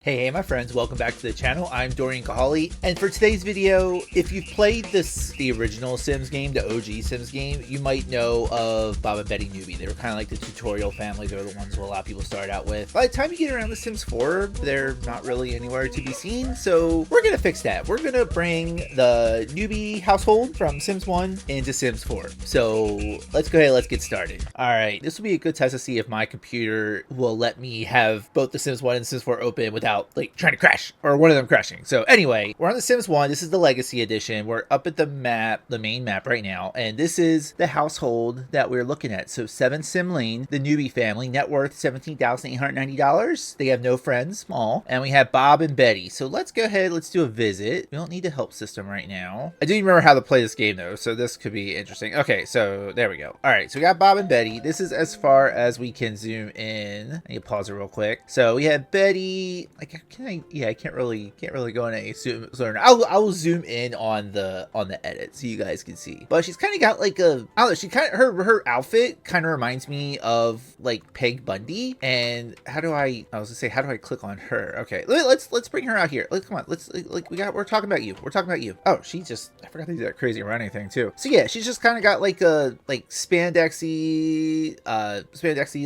Hey my friends, welcome back to the channel. I'm Dorian Koholi, and for today's video, if you've played the original Sims game, the OG Sims game, you might know of Bob and Betty Newbie. They were kind of like the tutorial family. They're the ones who a lot of people started out with. By the time you get around to Sims 4, they're not really anywhere to be seen, so we're gonna fix that. We're gonna bring the Newbie household from Sims 1 into Sims 4. So let's go ahead, let's get started. Alright, this will be a good test to see if my computer will let me have both the Sims 1 and Sims 4 open without like trying to crash or one of them crashing. So anyway, we're on the Sims 1. This is the Legacy Edition. We're up at the map, the main map right now, and this is the household that we're looking at. So 7 Sim Lane, the Newbie family, net worth $17,890. They have no friends, small, and we have Bob and Betty. So let's go ahead, let's do a visit. We don't need a help system right now. I do remember how to play this game though, so this could be interesting. Okay, so there we go. All right, so we got Bob and Betty. This is as far as we can zoom in. I need to pause it real quick. So we have Betty. Like, I can't really go in a zoom. I will zoom in on the edit so you guys can see. But she's kind of got like a, I don't know, she kind of, her outfit kind of reminds me of like Peg Bundy. And how do I was gonna say, how do I click on her? Okay, let's bring her out here. Come on, we're talking about you. We're talking about you. Oh, she just, I forgot to do that crazy running thing too. So yeah, she's just kind of got like a spandexy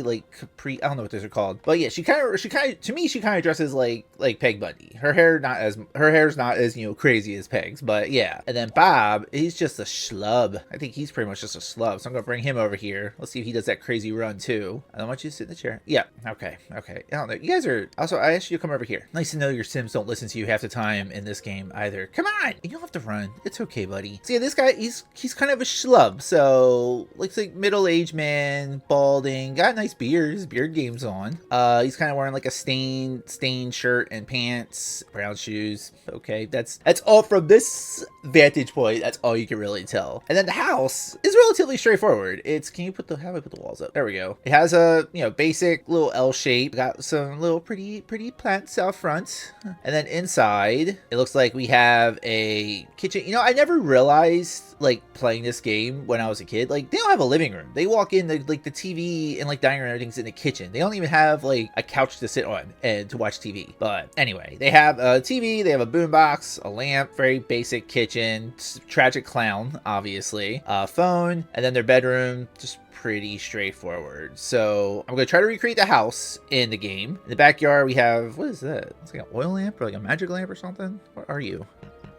like capri, I don't know what those are called, but yeah, she kind of to me she kind of dresses like Peg Bundy. Her hair's not as you know, crazy as Peg's, but yeah. And then Bob, he's just a schlub. I think he's pretty much just a schlub, so I'm gonna bring him over here. Let's see if he does that crazy run too. I don't want you to sit in the chair. Yeah, okay. I don't know, you guys are also, I asked you to come over here. Nice to know your Sims don't listen to you half the time in this game either. Come on, you don't have to run, it's okay, buddy. So yeah, this guy, he's kind of a schlub. So looks like middle-aged man, balding, got a nice beard. His beard game's on. He's kind of wearing like a stained shirt and pants, brown shoes. Okay, that's all from this vantage point. That's all you can really tell. And then the house is relatively straightforward. It's, can you put the, how do I put the walls up? There we go. It has a, you know, basic little L shape. Got some little pretty plants out front. And then inside, it looks like we have a kitchen. You know, I never realized, like, playing this game when I was a kid, like, they don't have a living room. They walk in, like, the TV and like dining room, everything's in the kitchen. They don't even have like a couch to sit on and to watch TV. But anyway, they have a TV, they have a boombox, a lamp, very basic kitchen, tragic clown, obviously, a phone, and then their bedroom, just pretty straightforward. So I'm gonna try to recreate the house in the game. In the backyard, we have, what is that? It's like an oil lamp or like a magic lamp or something. What are you?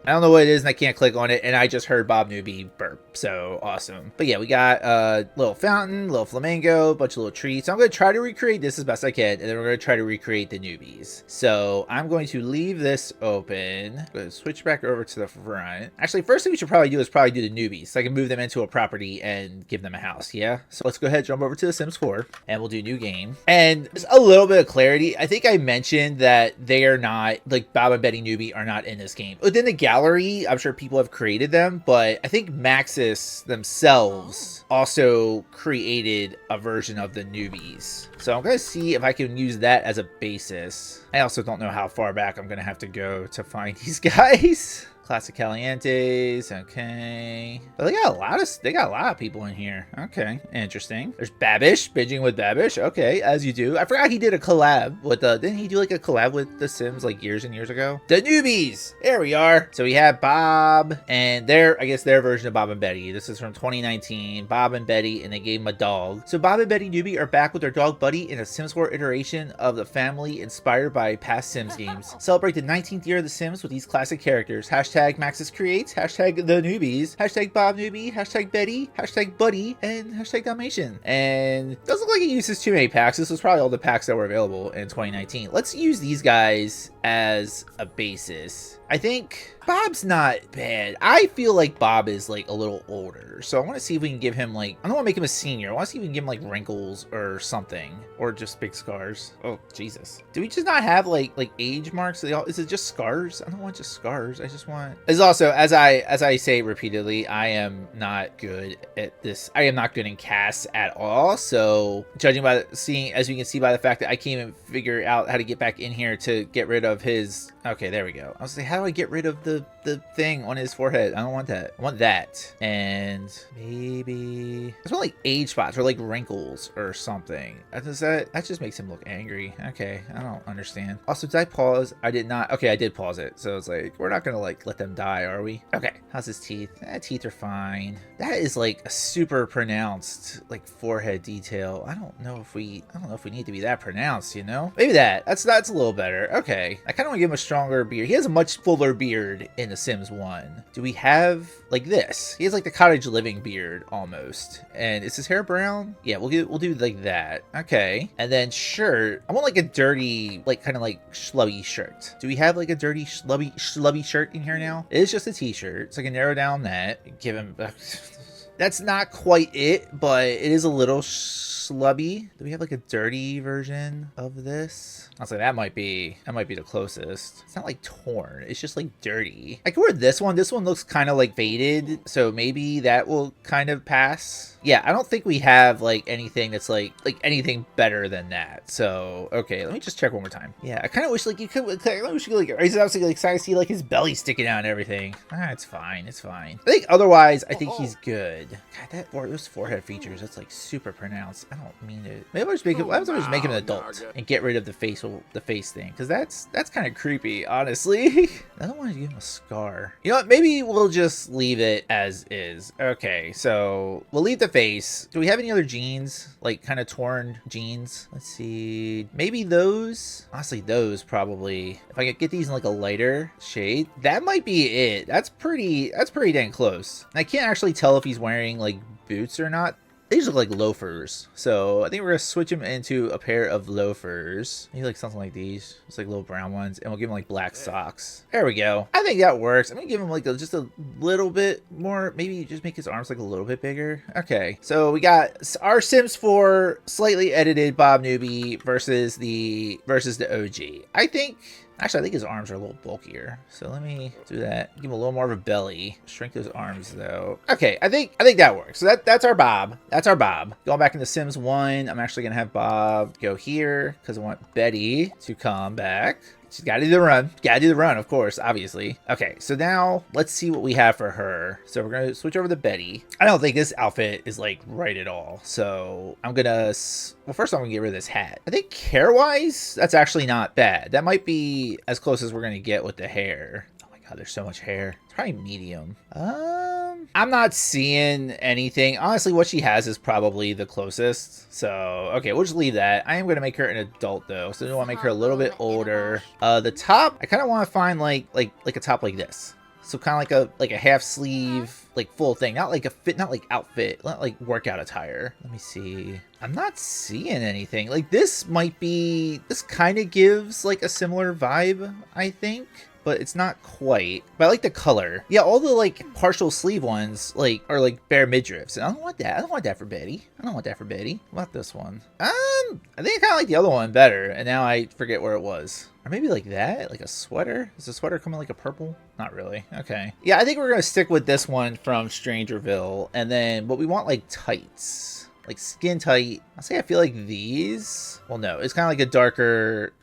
I don't know what it is and I can't click on it, and I just heard Bob Newbie burp, so awesome. But yeah, we got a little fountain, little flamingo, bunch of little trees. So I'm going to try to recreate this as best I can, and then we're going to try to recreate the newbies. So I'm going to leave this open. I'm going to switch back over to the front. Actually, first thing we should probably do is probably do the newbies, so I can move them into a property and give them a house, yeah? So let's go ahead and jump over to the Sims 4, and we'll do new game. And just a little bit of clarity, I think I mentioned that they are not, like Bob and Betty Newbie are not in this game. Within the gallery, I'm sure people have created them, but I think Maxis themselves also created a version of the newbies. So I'm gonna see if I can use that as a basis. I also don't know how far back I'm gonna have to go to find these guys. Classic Calientes, okay. But they got a lot of people in here. Okay, interesting. There's Babish, binging with Babish. Okay, as you do. I forgot he did a collab with didn't he do like a collab with The Sims like years and years ago? The newbies, there we are. So we have Bob and I guess their version of Bob and Betty. This is from 2019, Bob and Betty, and they gave him a dog. So Bob and Betty Newbie are back with their dog Buddy in a Sims 4 iteration of the family inspired by past Sims games. Celebrate the 19th year of The Sims with these classic characters. Hashtag Maxis Creates, hashtag the newbies, hashtag Bob Newbie, hashtag Betty, hashtag Buddy, and hashtag Dalmatian. And it doesn't look like it uses too many packs. This was probably all the packs that were available in 2019. Let's use these guys as a basis. I think Bob's not bad. I feel like Bob is like a little older, so I want to see if we can give him like, I don't want to make him a senior. I want to see if we can give him like wrinkles or something, or just big scars. Oh Jesus, do we just not have like age marks? Is it just scars? I don't want just scars. I just want. It's also, as I say repeatedly, I am not good at this. I am not good in CAS at all. So judging by as you can see by the fact that I can't even figure out how to get back in here to get rid of his. Okay, there we go. I was like, how do I get rid of the the thing on his forehead. I don't want that. I want that. And maybe it's more like age spots or like wrinkles or something. That just makes him look angry. Okay, I don't understand. Also, did I pause? I did not. Okay, I did pause it. So it's like, we're not gonna like let them die, are we? Okay, how's his teeth? Teeth are fine. That is like a super pronounced like forehead detail. I don't know if we need to be that pronounced, you know? Maybe that's a little better. Okay, I kind of want to give him a stronger beard. He has a much fuller beard in The Sims 1. Do we have like this? He has like the cottage living beard almost. And is his hair brown? Yeah, we'll do like that. Okay, and then shirt. I want like a dirty, like kind of like schlubby shirt. Do we have like a dirty schlubby shirt in here now? It is just a t-shirt, so I can narrow down that. Give him. That's not quite it, but it is a little schlubby. Do we have like a dirty version of this? I was like, that might be the closest. It's not like torn, it's just like dirty. I can wear this one. This one looks kind of like faded, so maybe that will kind of pass. Yeah, I don't think we have like anything that's like anything better than that. So okay, let me just check one more time. Yeah, I kind of wish like you could I wish you could like raise it up so you like see like his belly sticking out and everything. It's fine, it's fine. I think otherwise I think he's good. God, those forehead features, that's like super pronounced. I don't mean it. Maybe I'll just make him an adult and get rid of the face thing, because that's kind of creepy, honestly. I don't want to give him a scar. You know what, maybe we'll just leave it as is. Okay, so we'll leave the face. Do we have any other jeans, like kind of torn jeans? Let's see, maybe those. Honestly, those probably, if I could get these in like a lighter shade, that might be it. That's pretty dang close. And I can't actually tell if he's wearing like boots or not. These look like loafers, so I think we're gonna switch him into a pair of loafers. Maybe like something like these, just like little brown ones, and we'll give him like black socks. There we go. I think that works. I'm gonna give him like just a little bit more, maybe just make his arms like a little bit bigger. Okay, so we got our Sims 4 slightly edited Bob Newbie versus the OG. Actually, I think his arms are a little bulkier. So let me do that. Give him a little more of a belly. Shrink those arms though. Okay, I think that works. So that's our Bob. That's our Bob. Going back into Sims 1, I'm actually gonna have Bob go here because I want Betty to come back. She's got to do the run. Got to do the run, of course, obviously. Okay, so now let's see what we have for her. So we're going to switch over to Betty. I don't think this outfit is like right at all. So I'm going to, well, first I'm going to get rid of this hat. I think hair-wise, that's actually not bad. That might be as close as we're going to get with the hair. Oh my God, there's so much hair. It's probably medium. I'm not seeing anything. Honestly, what she has is probably the closest. So, okay, we'll just leave that. I am going to make her an adult, though. So I want to make her a little bit older. The top, I kind of want to find like a top like this. So kind of like a half sleeve, like full thing. Not like a fit, not like outfit, not like workout attire. Let me see. I'm not seeing anything. Like this kind of gives like a similar vibe, I think. But it's not quite. But I like the color. Yeah, all the like partial sleeve ones like are like bare midriffs. And I don't want that. I don't want that for Betty. I don't want that for Betty. What about this one? I think I kind of like the other one better. And now I forget where it was. Or maybe like that, like a sweater. Is the sweater coming like a purple? Not really. Okay. Yeah, I think we're gonna stick with this one from Strangerville. And then what we want like tights. Like skin tight. I'll say I feel like these. Well, no, it's kind of like a darker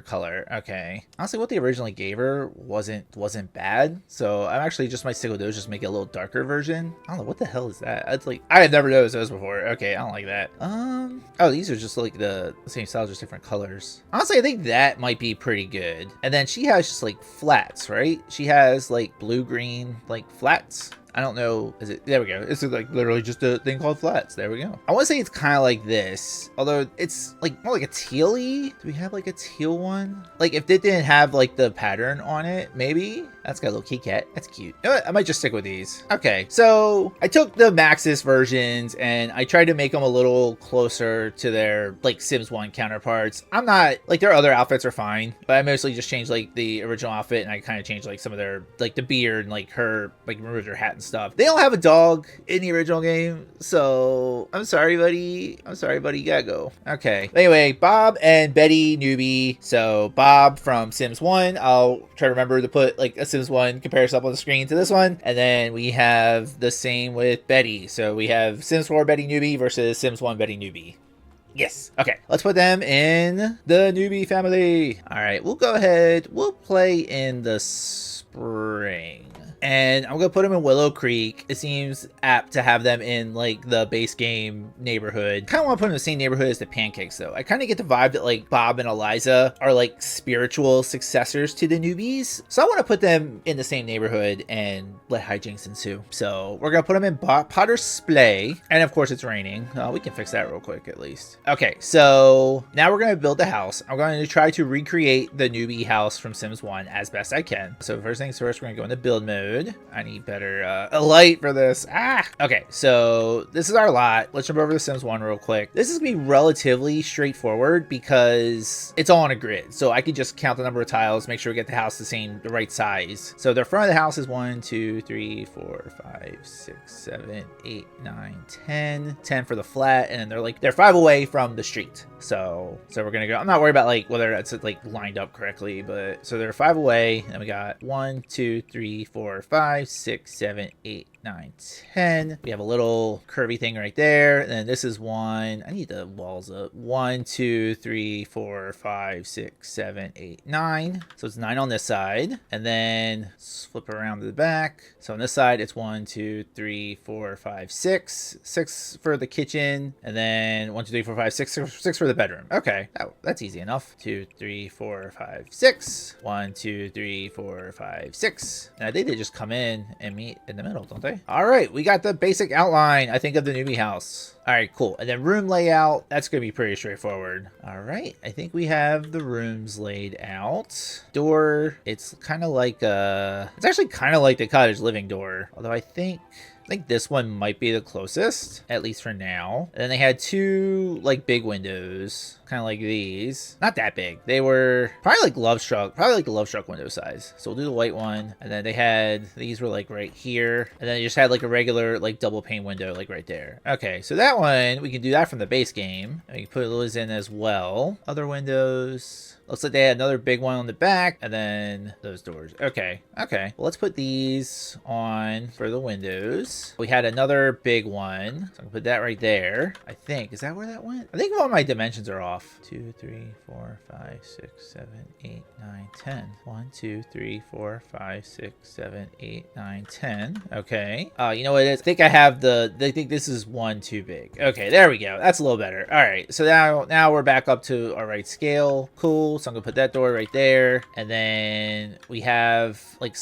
color. Okay, honestly what they originally gave her wasn't bad, so I'm actually just might stick with those, just make it a little darker version. I don't know what the hell is that. It's like I had never noticed those before. Okay, I don't like that. Oh, these are just like the same style, just different colors. Honestly, I think that might be pretty good. And then she has just like flats, right? She has like blue green like flats. I don't know. Is it? There we go. It's like literally just a thing called flats. There we go. I want to say it's kind of like this, although it's like more like a teal-y. Do we have like a teal one? Like if it didn't have like the pattern on it, maybe. That's got a little Kit Kat. That's cute. You know what? I might just stick with these. Okay, so I took the Maxis versions and I tried to make them a little closer to their like Sims 1 counterparts. I'm not like their other outfits are fine, but I mostly just changed like the original outfit and I kind of changed like some of their like the beard and like her like removed her hat and stuff. They don't have a dog in the original game, so I'm sorry, buddy. I'm sorry, buddy. You gotta go. Okay. Anyway, Bob and Betty Newbie. So Bob from Sims 1. I'll try to remember to put like a Sims 1 comparison up on the screen to this one. And then we have the same with Betty. So we have Sims 4 Betty Newbie versus Sims 1 Betty Newbie. Yes. Okay. Let's put them in the Newbie family. All right. We'll go ahead. We'll play in the spring. And I'm gonna put them in Willow Creek. It seems apt to have them in like the base game neighborhood. Kind of want to put them in the same neighborhood as the Pancakes though. I kind of get the vibe that like Bob and Eliza are like spiritual successors to the newbies. So I want to put them in the same neighborhood and let hijinks ensue. So we're gonna put them in Potter's Splay. And of course it's raining. We can fix that real quick at least. Okay, so now we're gonna build the house. I'm going to try to recreate the newbie house from Sims 1 as best I can. So first things first, we're gonna go into build mode. I need better a light for this. Okay, so this is our lot. Let's jump over to Sims 1 real quick. This is gonna be relatively straightforward because it's all on a grid. So I can just count the number of tiles, make sure we get the house the right size. So the front of the house is 1, 2, 3, 4, 5, 6, 7, 8, 9, 10. 10 for the flat, and then they're 5 away from the street. So we're gonna go. I'm not worried about like whether that's like lined up correctly, but so they're 5 away, and we got 1, 2, 3, 4, 5, 6, 7, 8, 9, 10. We have a little curvy thing right there. And then this is 1. I need the walls up. 1, 2, 3, 4, 5, 6, 7, 8, 9. So it's 9 on this side. And then flip around to the back. So on this side, it's 1, 2, 3, 4, 5, 6. 6 for the kitchen. And then 1, 2, 3, 4, 5, 6. 6 for the bedroom. Okay, that's easy enough. 2, 3, 4, 5, 6. 1, 2, 3, 4, 5, 6. And I think they just come in and meet in the middle, don't they? All right, we got the basic outline, I think, of the newbie house. All right, cool. And then room layout, that's going to be pretty straightforward. All right, I think we have the rooms laid out. Door, it's kind of like it's actually kind of like the cottage living door, although I think this one might be the closest, at least for now. And then they had 2 like big windows, kind of like these. Not that big. They were probably like the Love Struck window size. So we'll do the white one. And then these were like right here. And then they just had like a regular like double pane window like right there. Okay, so that one, we can do that from the base game. And we can put those in as well. Other windows. Looks like they had another big one on the back, and then those doors. Okay. Well, let's put these on for the windows. We had another big one, so I'm gonna put that right there. I think, is that where that went? I think all my dimensions are off. 2, 3, 4, 5, 6, 7, 8, 9, 10. 1, 2, 3, 4, 5, 6, 7, 8, 9, 10. Okay. You know what it is? I think they think this is 1 too big. Okay, there we go. That's a little better. All right, so now we're back up to our right scale. Cool. So I'm gonna put that door right there, and then we have like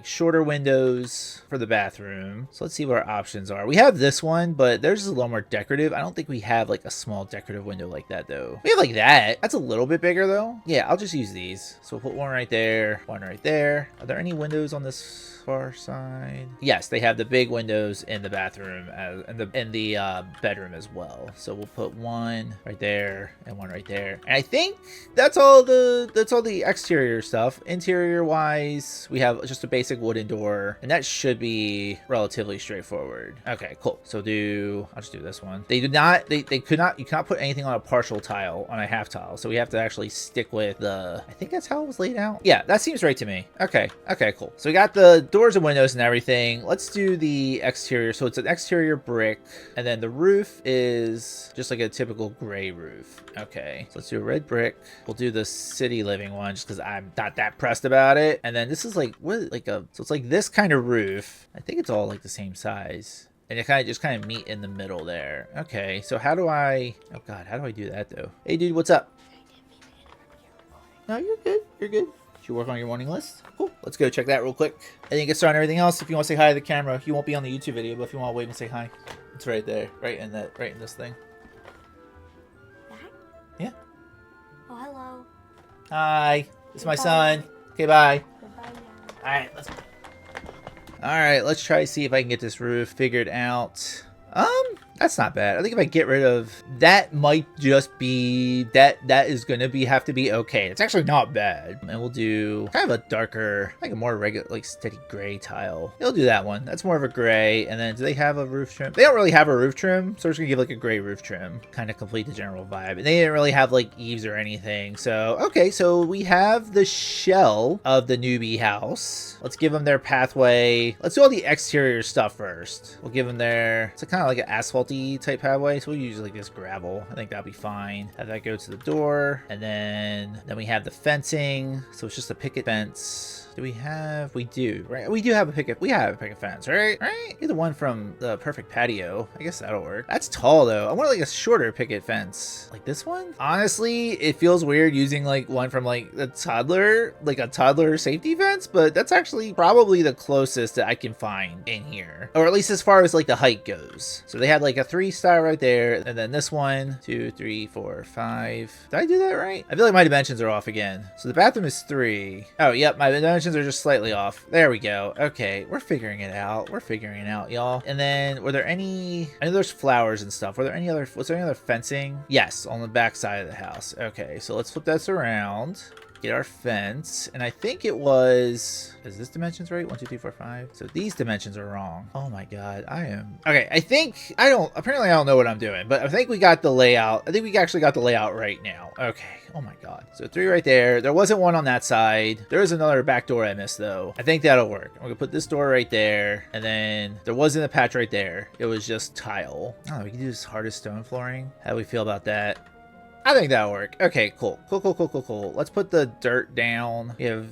shorter windows for the bathroom. So let's see what our options are. We have this one, but theirs is a little more decorative. I don't think we have like a small decorative window like that though. We have like that. That's a little bit bigger though. Yeah, I'll just use these. So we'll put one right there, one right there. Are there any windows on this far side? Yes, they have the big windows in the bathroom and in the bedroom as well. So we'll put one right there and one right there. And I think that's all the exterior stuff. Interior wise, we have just a basic wooden door, and that should be relatively straightforward. Okay, cool. So I'll just do this one. You cannot put anything on a partial tile, on a half tile. So we have to actually stick with I think that's how it was laid out. Yeah, that seems right to me. Okay, cool. So we got the doors and windows and everything. Let's do the exterior. So it's an exterior brick, and then the roof is just like a typical gray roof. Okay, so let's do a red brick. We'll do the city living one just because I'm not that pressed about it. And then this is so it's like this kind of roof. I think it's all like the same size. And it just kind of meet in the middle there. Okay, so how do I do that though? Hey dude, what's up? No, you're good. Should you work on your morning list? Cool. Let's go check that real quick. And then get started on everything else. If you want to say hi to the camera, you won't be on the YouTube video, but if you want to wave and say hi, it's right there, right in this thing. That? Yeah. Oh, hello. Hi. This is my son. Okay, bye. Goodbye now. Alright, let's try to see if I can get this roof figured out. That's not bad. I think if I get rid of that, might just be that is gonna have to be okay. It's actually not bad. And we'll do kind of a darker, like a more regular, like steady gray tile. They'll do that one. That's more of a gray. And then do they have a roof trim? They don't really have a roof trim, so we're just gonna give like a gray roof trim, kind of complete the general vibe. And they didn't really have like eaves or anything. So okay, so we have the shell of the newbie house. Let's give them their pathway. Let's do all the exterior stuff first. We'll give them it's kind of like an asphalt asphalty type pathway, so we'll use like this gravel. I think that'll be fine. Have that go to the door, and then we have the fencing, so it's just a picket fence. Do we have? We do, right? We do have a picket. We have a picket fence, right? Right? You're the one from the perfect patio. I guess that'll work. That's tall though. I want like a shorter picket fence, like this one. Honestly, it feels weird using like one from like a toddler safety fence, but that's actually probably the closest that I can find in here, or at least as far as like the height goes. So they had like a 3-star right there, and then this one, 2, 3, 4, 5. Did I do that right? I feel like my dimensions are off again. So the bathroom is 3. Oh, yep, my dimensions are just slightly off. There we go. Okay, we're figuring it out. We're figuring it out, y'all. And then were there any? I know there's flowers and stuff. Was there any other fencing? Yes, on the back side of the house. Okay, so let's flip this around. Get our fence, and I think it was, is this dimensions right? 1, 2, 3, 4, 5. So these dimensions are wrong. Oh my god, okay. Apparently I don't know what I'm doing, but I think we got the layout. I think we actually got the layout right now. Okay. Oh my god. So 3 right there. There wasn't one on that side. There is another back door I missed though. I think that'll work. I'm gonna put this door right there, and then there wasn't a patch right there. It was just tile. Oh, we can do this hardest stone flooring. How do we feel about that? I think that'll work. Okay, cool. Cool. Let's put the dirt down. I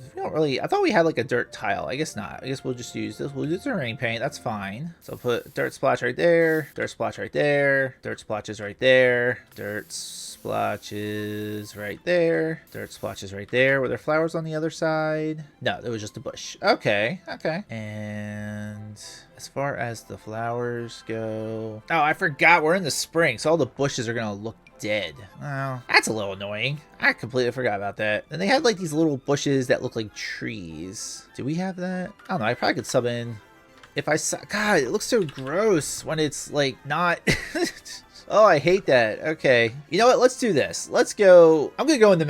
thought we had like a dirt tile. I guess not. I guess we'll just use this. We'll use the rain paint. That's fine. So put dirt splotch right there. Dirt splotch right there. Dirt splotches right there. Dirt splotches right there. Dirt splotches right there. Were there flowers on the other side? No, it was just a bush. Okay. And as far as the flowers go... Oh, I forgot. We're in the spring, so all the bushes are going to look dead. Oh, that's a little annoying. I completely forgot about that. And they had like these little bushes that look like trees. Do we have that? I don't know. I probably could sub in if I saw. God, it looks so gross when it's like not. Oh, I hate that. Okay, you know what? Let's do this. Let's go. I'm gonna go into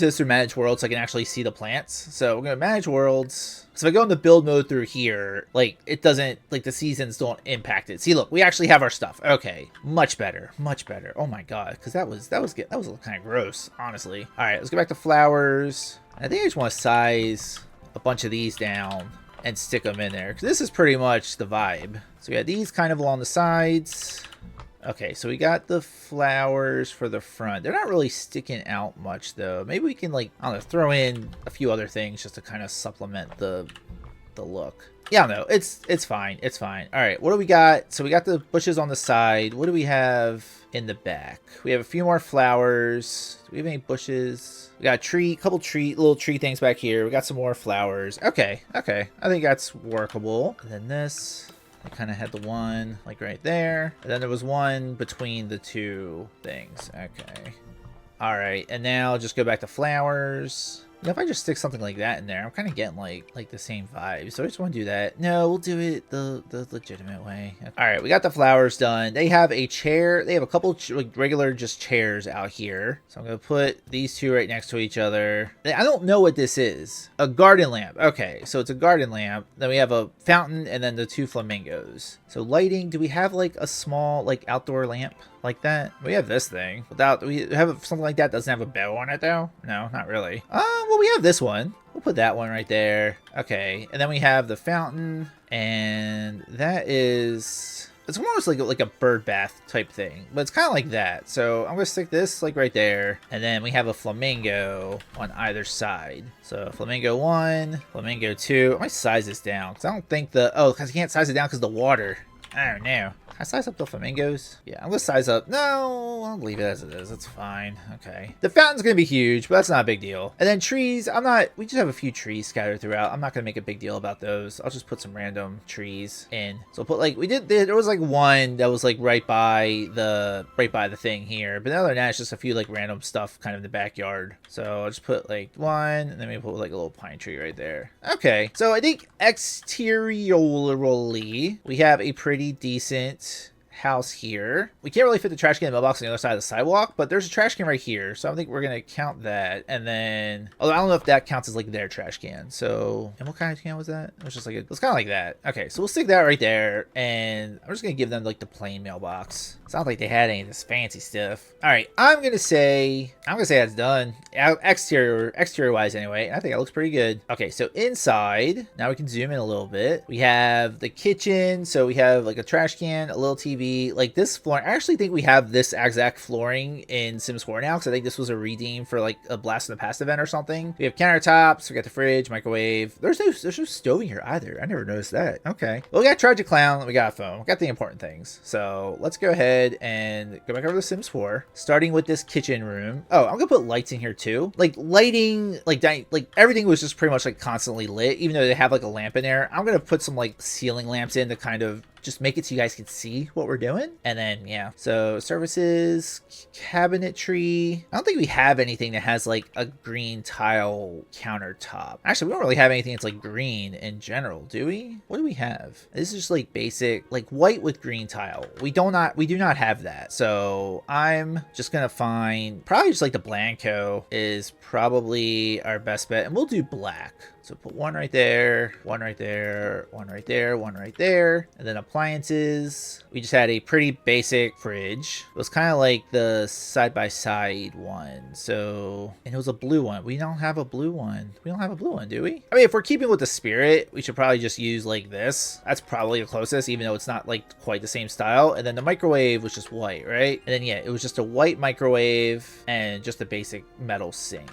this through manage world so I can actually see the plants. So we're gonna manage worlds. So if I go into build mode through here, like it doesn't, like the seasons don't impact it. See, look, we actually have our stuff. Okay, much better. Oh my god, because that was kind of gross, honestly. All right, let's go back to flowers. I think I just want to size a bunch of these down and stick them in there, because this is pretty much the vibe. So we got these kind of along the sides. Okay, so we got the flowers for the front. They're not really sticking out much though. Maybe we can, like, I don't know, throw in a few other things just to kind of supplement the look. Yeah, no, it's fine. It's fine. All right, what do we got? So we got the bushes on the side. What do we have in the back? We have a few more flowers. Do we have any bushes? We got a couple little tree things back here. We got some more flowers. Okay. I think that's workable. And then this, I kind of had the one like right there, and then there was one between the two things. Okay. All right, and now just go back to flowers. You know, if I just stick something like that in there, I'm kind of getting like the same vibe. So I just want to do that. No, we'll do it the legitimate way. All right, we got the flowers done. They have a chair. They have a couple like regular just chairs out here. So I'm gonna put these two right next to each other. I don't know what this is. A garden lamp. Okay, so it's a garden lamp. Then we have a fountain, and then the 2 flamingos. So lighting. Do we have like a small like outdoor lamp like that? We have this thing. We have something like that. Doesn't have a bell on it though. No, not really. Well, we have this one. We'll put that one right there. Okay, and then we have the fountain, and that is, it's almost like a bird bath type thing, but it's kind of like that. So I'm gonna stick this like right there, and then we have a flamingo on either side. So flamingo 1, flamingo 2. I might size this down because I don't think because you can't size it down because the water. I don't know. Can I size up the flamingos? Yeah, I'm gonna size up. No, I'll leave it as it is. It's fine. Okay. The fountain's gonna be huge, but that's not a big deal. And then trees, we just have a few trees scattered throughout. I'm not gonna make a big deal about those. I'll just put some random trees in. So I'll put like, there was like one that was like right by the thing here. But other than that, it's just a few like random stuff kind of in the backyard. So I'll just put like one, and then maybe put like a little pine tree right there. Okay. So I think exteriorly, we have a pretty decent house here. We can't really fit the trash can in the mailbox on the other side of the sidewalk, but there's a trash can right here, so I think we're gonna count that. And then, although I don't know if that counts as like their trash can. So, and what kind of can was that? It was just like it was kind of like that. Okay, so we'll stick that right there, and I'm just gonna give them like the plain mailbox. It's not like they had any of this fancy stuff. All right, I'm gonna say that's done. Exterior wise anyway. I think it looks pretty good. Okay, so inside, now we can zoom in a little bit. We have the kitchen, so we have like a trash can, a little TV, TV. Like this flooring, I actually think we have this exact flooring in Sims 4 now, because I think this was a redeem for like a Blast in the Past event or something. We have countertops, we got the fridge, microwave. There's no stove in here either. I never noticed that. Okay. Well, we got Tragic Clown, we got a phone, we got the important things. So let's go ahead and go back over to Sims 4, starting with this kitchen room. Oh, I'm gonna put lights in here too. Like lighting, like everything was just pretty much like constantly lit, even though they have like a lamp in there. I'm gonna put some like ceiling lamps in to kind of just make it so you guys can see what we're doing. And then, yeah. So services, cabinetry. I don't think we have anything that has like a green tile countertop. Actually, we don't really have anything that's like green in general, do we? What do we have? This is just like basic, like white with green tile. We do not have that. So I'm just gonna find probably just like the Blanco is probably our best bet, and we'll do black. So put one right there, one right there, one right there, one right there. And then appliances. We just had a pretty basic fridge. It was kind of like the side-by-side one. So, and it was a blue one. We don't have a blue one. We don't have a blue one, do we? I mean, if we're keeping with the spirit, we should probably just use like this. That's probably the closest, even though it's not like quite the same style. And then the microwave was just white, right? And then, yeah, it was just a white microwave and just a basic metal sink.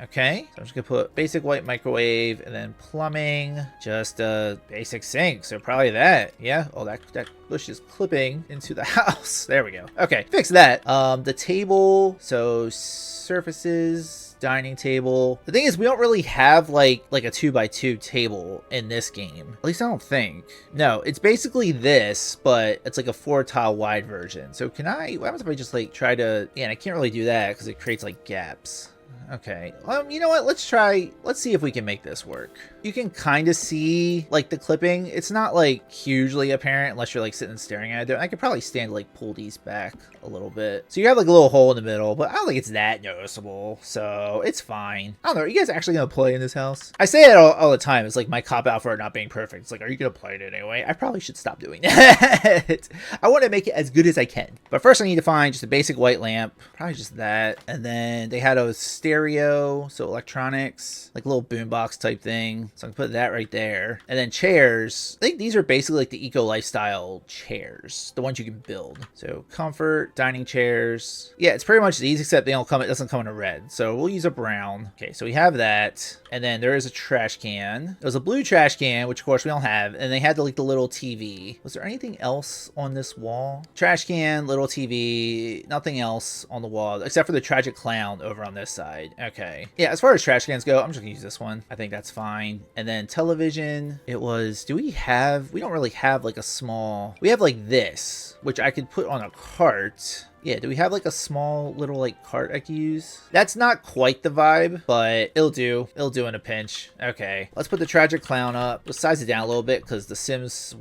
Okay, so I'm just gonna put basic white microwave, and then plumbing, just a basic sink. So probably that. Yeah. Oh, that bush is clipping into the house. There we go. Okay, fix that. The table. So surfaces, dining table. The thing is, we don't really have like a 2x2 table in this game. At least I don't think. No, it's basically this, but it's like a 4 tile wide version. So what happens if I just like try to? Yeah, and I can't really do that because it creates like gaps. Okay, you know what, let's see if we can make this work. You can kind of see like the clipping. It's not like hugely apparent unless you're like sitting and staring at it. I could probably stand to like pull these back a little bit. So you have like a little hole in the middle, but I don't think it's that noticeable, so it's fine. I don't know, are you guys actually gonna play in this house? I say it all the time. It's like my cop out for it not being perfect. It's like, are you gonna play it anyway? I probably should stop doing that. I want to make it as good as I can. But first I need to find just a basic white lamp, probably just that. And then they had a stereo, so electronics, like a little boombox type thing. So I can put that right there. And then chairs. I think these are basically like the eco lifestyle chairs, the ones you can build. So comfort, dining chairs. Yeah, it's pretty much these, except it doesn't come in a red. So we'll use a brown. Okay, so we have that. And then there is a trash can. There's a blue trash can, which of course we don't have. And they had the little TV. Was there anything else on this wall? Trash can, little TV, nothing else on the wall except for the tragic clown over on this side. Okay. Yeah, as far as trash cans go, I'm just gonna use this one. I think that's fine. And then television, we don't really have like a small, we have like this, which I could put on a cart. Yeah, do we have like a small little like cart I can use? That's not quite the vibe, but it'll do. It'll do in a pinch. Okay, let's put the tragic clown up. Let's size it down a little bit because the Sims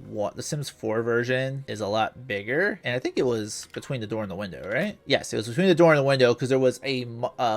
4 version is a lot bigger. And I think it was between the door and the window, right? Yes, it was between the door and the window because there was a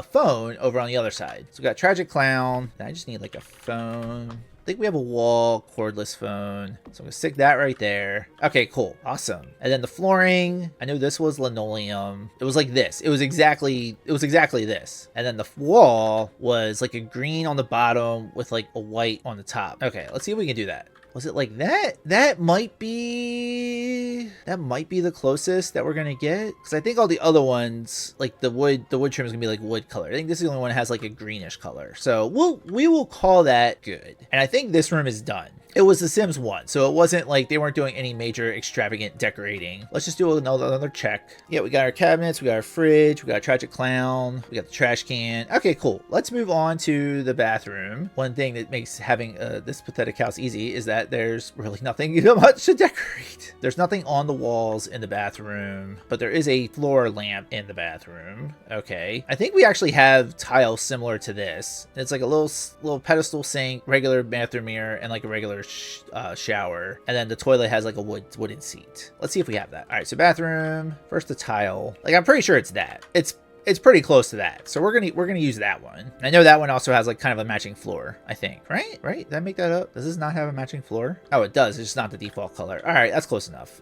phone over on the other side. So we got tragic clown. I just need like a phone. I think we have a wall cordless phone, so I'm gonna stick that right there. Okay, cool, awesome. And then the flooring, I know this was linoleum. It was like this. It was exactly this. And then the wall was like a green on the bottom with like a white on the top. Okay, let's see if we can do that. Was it like that? That might be the closest that we're gonna get. Because I think all the other ones, like the wood trim is gonna be like wood color. I think this is the only one that has like a greenish color. So we will call that good. And I think this room is done. It was The Sims 1, so it wasn't like they weren't doing any major extravagant decorating. Let's just do another check. Yeah, we got our cabinets, we got our fridge, we got a tragic clown, we got the trash can. Okay, cool. Let's move on to the bathroom. One thing that makes having this pathetic house easy is that there's really nothing much to decorate. There's nothing on the walls in the bathroom, but there is a floor lamp in the bathroom. Okay. I think we actually have tiles similar to this. It's like a little pedestal sink, regular bathroom mirror, and like a regular shower, and then the toilet has like a wooden seat. Let's see if we have that. All right, so bathroom, first the tile. Like I'm pretty sure it's that. it's pretty close to that. So we're gonna use that one. I know that one also has like kind of a matching floor, I think. Right? Did I make that up? Does this not have a matching floor? Oh, it does. It's just not the default color. All right, that's close enough.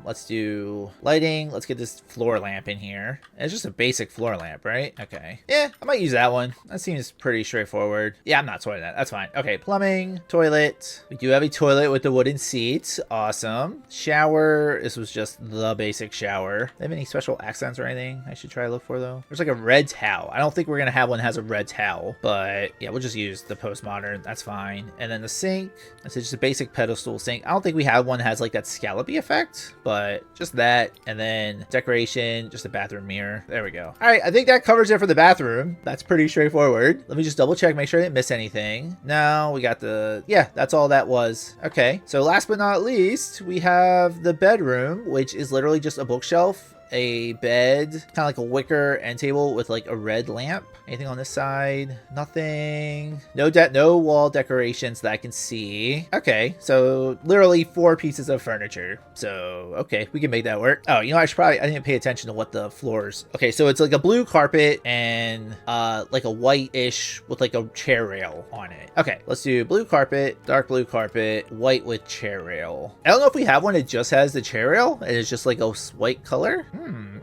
Let's do lighting. Let's get this floor lamp in here. It's just a basic floor lamp, right? Okay. Yeah, I might use that one. That seems pretty straightforward. Yeah, I'm not sorting that. That's fine. Okay, plumbing, toilet. We do have a toilet with the wooden seats. Awesome. Shower. This was just the basic shower. Do they have any special accents or anything I should try to look for though? There's like a red towel. I don't think we're gonna have one that has a red towel, but yeah, we'll just use the postmodern. That's fine. And then the sink. It's just a basic pedestal sink. I don't think we have one that has like that scallopy effect, but just that. And then decoration, just a bathroom mirror. There we go. All right, I think that covers it for the bathroom. That's pretty straightforward. Let me just double check, make sure I didn't miss anything. No, we got the, yeah, that's all that was. Okay, so last but not least, we have the bedroom, which is literally just a bookshelf, a bed, kind of like a wicker end table with like a red lamp. Anything on this side? Nothing. No wall decorations that I can see. Okay, so literally 4 pieces of furniture. So okay, we can make that work. Oh, you know, I didn't pay attention to what the floors. Okay, so it's like a blue carpet and like a white-ish with like a chair rail on it. Okay, let's do blue carpet, dark blue carpet, white with chair rail. I don't know if we have one that just has the chair rail and it's just like a white color.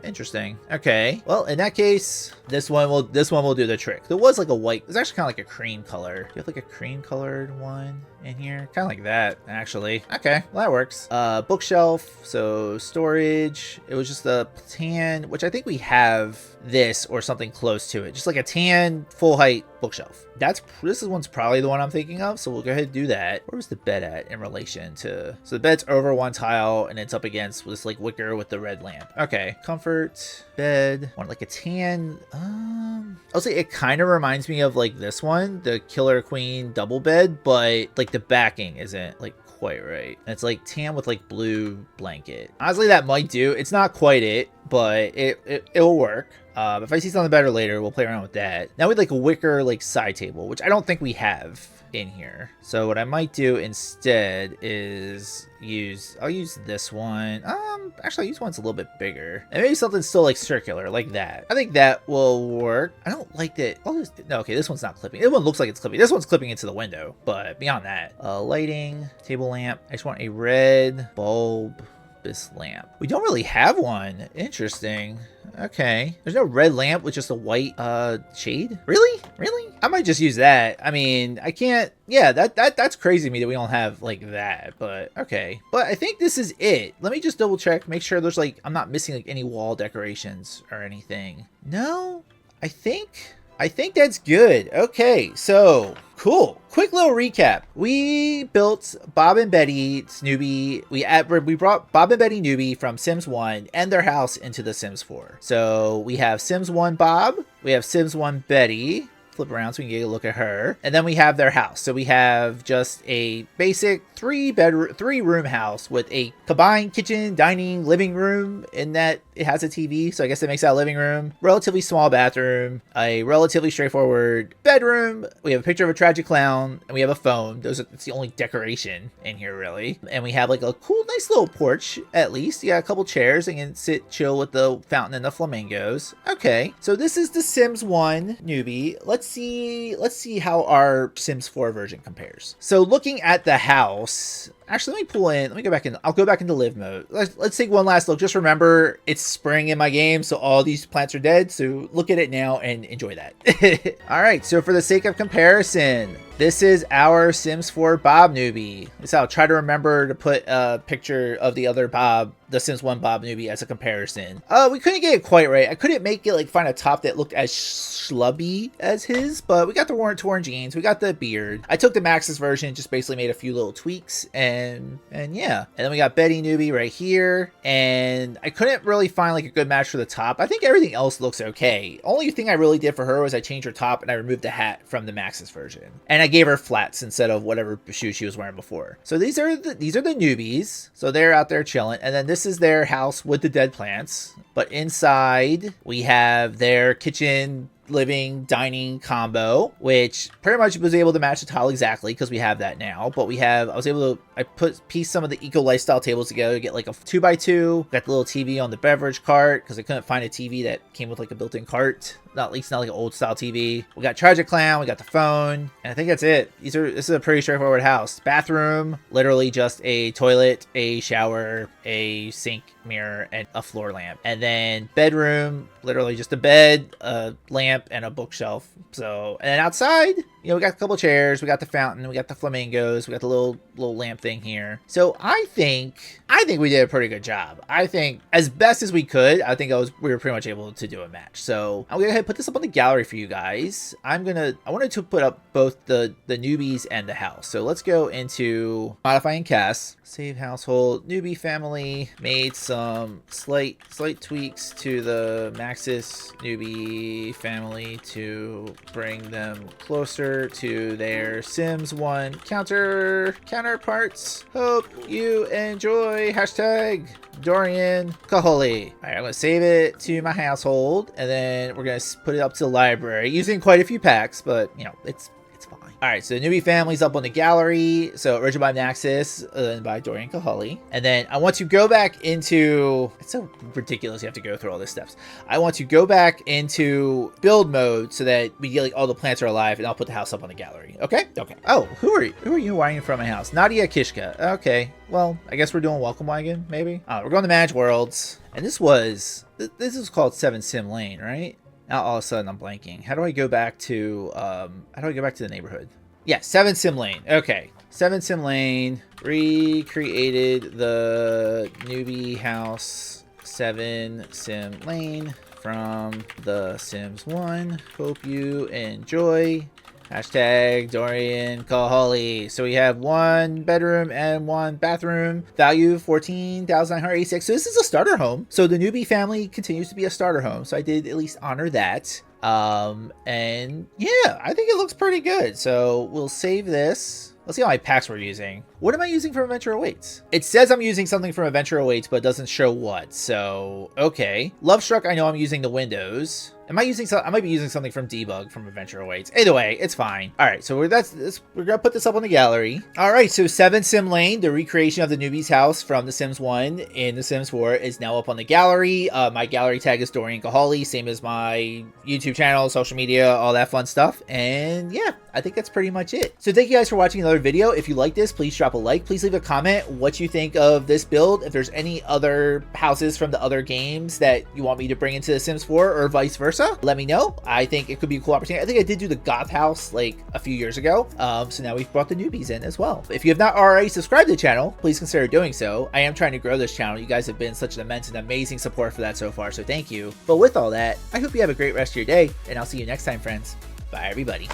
Interesting. Okay. Well, in that case, this one will do the trick. There was like a white, it's actually kind of like a cream color. Do you have like a cream colored one in here? Kind of like that, actually. Okay, well that works. Bookshelf, so storage. It was just a tan, which I think we have this or something close to it. Just like a tan full height bookshelf. This one's probably the one I'm thinking of, so we'll go ahead and do that. Where was the bed at in relation to, so the bed's over one tile and it's up against this like wicker with the red lamp. Okay, comfort, bed, want like a tan, I'll say it kind of reminds me of like this one, the Killer Queen double bed, but like the backing isn't like quite right. And it's like tan with like blue blanket. Honestly, that might do. It's not quite it, but it will work. If I see something better later, we'll play around with that. Now we'd like a wicker like side table, which I don't think we have in here. So what I might do instead is I'll use this one. Actually I'll use one that's a little bit bigger. And maybe something still like circular like that. I think that will work. I don't like that. No, okay, this one's not clipping. This one looks like it's clipping. This one's clipping into the window, but beyond that, lighting, table lamp. I just want a red bulb lamp. We don't really have one. Interesting. Okay. There's no red lamp with just a white shade. Really? I might just use that. I mean, I can't. Yeah, that's crazy to me that we don't have like that, but okay. But I think this is it. Let me just double check, make sure there's like, I'm not missing like any wall decorations or anything. No, I think that's good. Okay, so cool. Quick little recap. We built Bob and Betty Newbie. We brought Bob and Betty Newbie from Sims 1 and their house into the Sims 4. So we have Sims 1 Bob. We have Sims 1 Betty. Flip around so we can get a look at her. And then we have their house. So we have just a basic 3-room house with a combined kitchen, dining, living room, in that it has a TV. So I guess it makes that a living room. Relatively small bathroom, a relatively straightforward bedroom. We have a picture of a tragic clown and we have a phone. It's the only decoration in here really. And we have like a cool, nice little porch at least. Yeah, a couple chairs and can sit chill with the fountain and the flamingos. Okay, so this is the Sims 1 Newbie. Let's see how our Sims 4 version compares. So looking at the house, actually let me go back in. I'll go back into live mode. Let's take one last look. Just remember it's spring in my game, so all these plants are dead. So look at it now and enjoy that. All right, so for the sake of comparison, this is our Sims 4 Bob Newbie. So I'll try to remember to put a picture of the other Bob, the Sims 1 Bob Newbie, as a comparison. We couldn't get it quite right. I couldn't make it like find a top that looked as schlubby as his, but we got the torn jeans, we got the beard. I took the Max's version, just basically made a few little tweaks, and yeah. And then we got Betty Newbie right here, and I couldn't really find like a good match for the top. I think everything else looks okay. Only thing I really did for her was I changed her top and I removed the hat from the Max's version, and I gave her flats instead of whatever shoes she was wearing before. So these are the newbies. So they're out there chilling, and then this is their house with the dead plants. But inside we have their kitchen, living dining combo, which pretty much was able to match the tile exactly because we have that now. But I was able to, I pieced some of the eco lifestyle tables together to get like a 2x2. Got the little TV on the beverage cart because I couldn't find a TV that came with like a built-in cart. Not like an old style TV. We got Tragic Clown, we got the phone, and I think that's it. This is a pretty straightforward house. Bathroom, literally just a toilet, a shower, a sink, mirror, and a floor lamp. And then bedroom, literally just a bed, a lamp, and a bookshelf. So, and then outside, you know, we got a couple chairs, we got the fountain, we got the flamingos, we got the little lamp thing here. So I think we did a pretty good job. I think as best as we could, I think we were pretty much able to do a match. So I'm gonna go ahead and put this up on the gallery for you guys. I wanted to put up both the newbies and the house. So let's go into modifying CAS, save household, newbie family, made some slight tweaks to the Maxis newbie family to bring them closer to their Sims 1 counterparts. Hope you enjoy. Hashtag Dorian Koholi. All right, I'm gonna save it to my household, and then we're gonna put it up to the library using quite a few packs, but you know, it's fine. All right, so the newbie family's up on the gallery. So original by Maxis, and by Dorian Koholi. And then I want to go back into, it's so ridiculous you have to go through all these steps. I want to go back into build mode so that we get like all the plants are alive, and I'll put the house up on the gallery. Okay? Okay. Oh, who are you whining from my house? Nadia Kishka. Okay. Well, I guess we're doing Welcome Wagon, maybe? We're going to Manage Worlds. And this is called 7 Sim Lane, right? Now all of a sudden I'm blanking. How do I go back to the neighborhood? Yeah, 7 Sim Lane. Okay. 7 Sim Lane. Recreated the newbie house 7 Sim Lane from the Sims 1. Hope you enjoy. Hashtag Dorian Koholi. So we have 1 bedroom and 1 bathroom. Value 14,986. So this is a starter home. So the newbie family continues to be a starter home. So I did at least honor that. And yeah, I think it looks pretty good. So we'll save this. Let's see how many packs we're using. What am I using from Adventure Awaits? It says I'm using something from Adventure Awaits, but it doesn't show what. So, okay. Love Struck, I know I'm using the Windows. I might be using something from Debug from Adventure Awaits. Either way, it's fine. All right, so we're gonna put this up on the gallery. All right, so 7 Sim Lane, the recreation of the newbie's house from The Sims 1 in The Sims 4 is now up on the gallery. My gallery tag is Dorian Koholi, same as my YouTube channel, social media, all that fun stuff. And yeah, I think that's pretty much it. So thank you guys for watching another video. If you like this, please drop a like. Please leave a comment what you think of this build. If there's any other houses from the other games that you want me to bring into The Sims 4 or vice versa, let me know. I think it could be a cool opportunity. I think I did do the goth house like a few years ago. So now we've brought the newbies in as well. If you have not already subscribed to the channel, please consider doing so. I am trying to grow this channel. You guys have been such an immense and amazing support for that so far, so thank you. But with all that, I hope you have a great rest of your day, and I'll see you next time, friends. Bye, everybody.